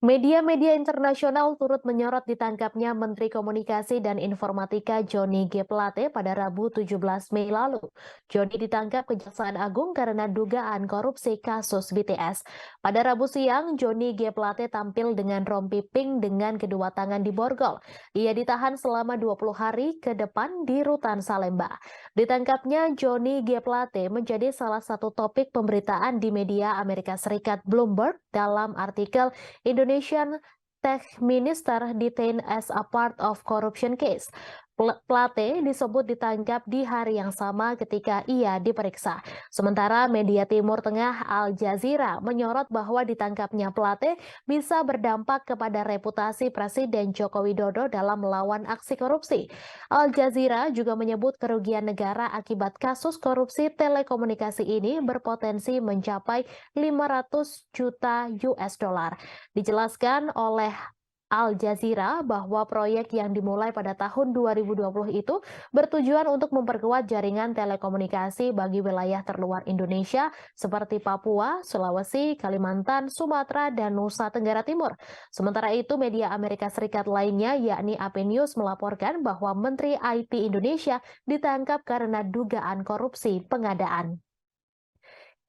Media-media internasional turut menyorot ditangkapnya Menteri Komunikasi dan Informatika Johnny G. Plate pada Rabu 17 Mei lalu. Johnny ditangkap Kejaksaan Agung karena dugaan korupsi kasus BTS. Pada Rabu siang, Johnny G. Plate tampil dengan rompi pink dengan kedua tangan diborgol. Ia ditahan selama 20 hari ke depan di Rutan Salemba. Ditangkapnya Johnny G. Plate menjadi salah satu topik pemberitaan di media Amerika Serikat Bloomberg dalam artikel Indonesian Tech Minister detained as a part of corruption case. Plate disebut ditangkap di hari yang sama ketika ia diperiksa. Sementara media Timur Tengah Al Jazeera menyorot bahwa ditangkapnya Plate bisa berdampak kepada reputasi Presiden Joko Widodo dalam melawan aksi korupsi. Al Jazeera juga menyebut kerugian negara akibat kasus korupsi telekomunikasi ini berpotensi mencapai 500 juta US dollar. Dijelaskan oleh Al Jazeera bahwa proyek yang dimulai pada tahun 2020 itu bertujuan untuk memperkuat jaringan telekomunikasi bagi wilayah terluar Indonesia seperti Papua, Sulawesi, Kalimantan, Sumatera, dan Nusa Tenggara Timur. Sementara itu, media Amerika Serikat lainnya yakni AP News melaporkan bahwa Menteri IT Indonesia ditangkap karena dugaan korupsi pengadaan.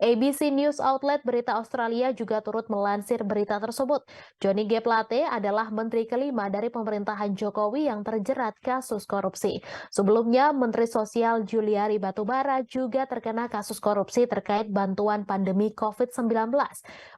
ABC News Outlet berita Australia juga turut melansir berita tersebut. Johnny G. Plate adalah menteri kelima dari pemerintahan Jokowi yang terjerat kasus korupsi. Sebelumnya, Menteri Sosial Juliari Batubara juga terkena kasus korupsi terkait bantuan pandemi COVID-19.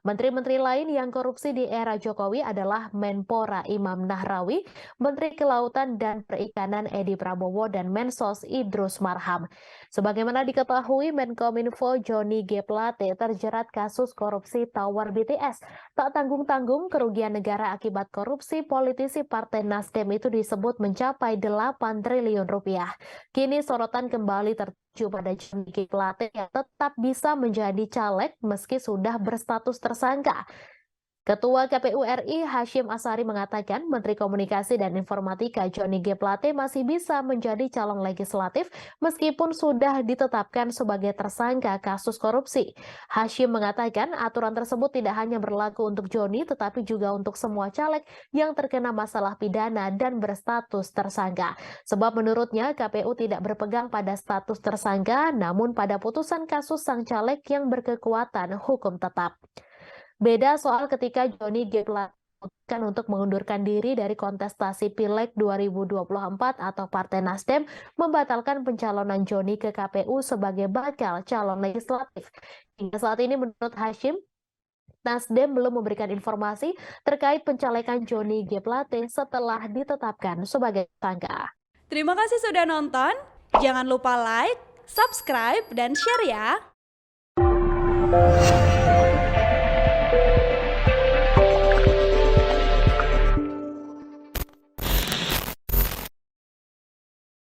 Menteri-menteri lain yang korupsi di era Jokowi adalah Menpora Imam Nahrawi, Menteri Kelautan dan Perikanan Edi Prabowo, dan Mensos Idrus Marham. Sebagaimana diketahui, Menkominfo Johnny G. Plate terjerat kasus korupsi tower BTS. Tak tanggung-tanggung, kerugian negara akibat korupsi politisi Partai Nasdem itu disebut mencapai 8 triliun rupiah. Kini sorotan kembali tertuju pada Johnny G. Plate yang tetap bisa menjadi caleg meski sudah berstatus tersangka. Ketua KPU RI Hashim Ashari mengatakan Menteri Komunikasi dan Informatika Johnny G. Plate masih bisa menjadi calon legislatif meskipun sudah ditetapkan sebagai tersangka kasus korupsi. Hashim mengatakan aturan tersebut tidak hanya berlaku untuk Johnny tetapi juga untuk semua caleg yang terkena masalah pidana dan berstatus tersangka. Sebab menurutnya KPU tidak berpegang pada status tersangka namun pada putusan kasus sang caleg yang berkekuatan hukum tetap. Beda soal ketika Johnny G. Plate memutuskan untuk mengundurkan diri dari kontestasi Pileg 2024 atau Partai Nasdem membatalkan pencalonan Johnny ke KPU sebagai bakal calon legislatif. Hingga saat ini menurut Hashim, Nasdem belum memberikan informasi terkait pencalekan Johnny G. Plate setelah ditetapkan sebagai tersangka. Terima kasih sudah nonton. Jangan lupa like, subscribe, dan share ya.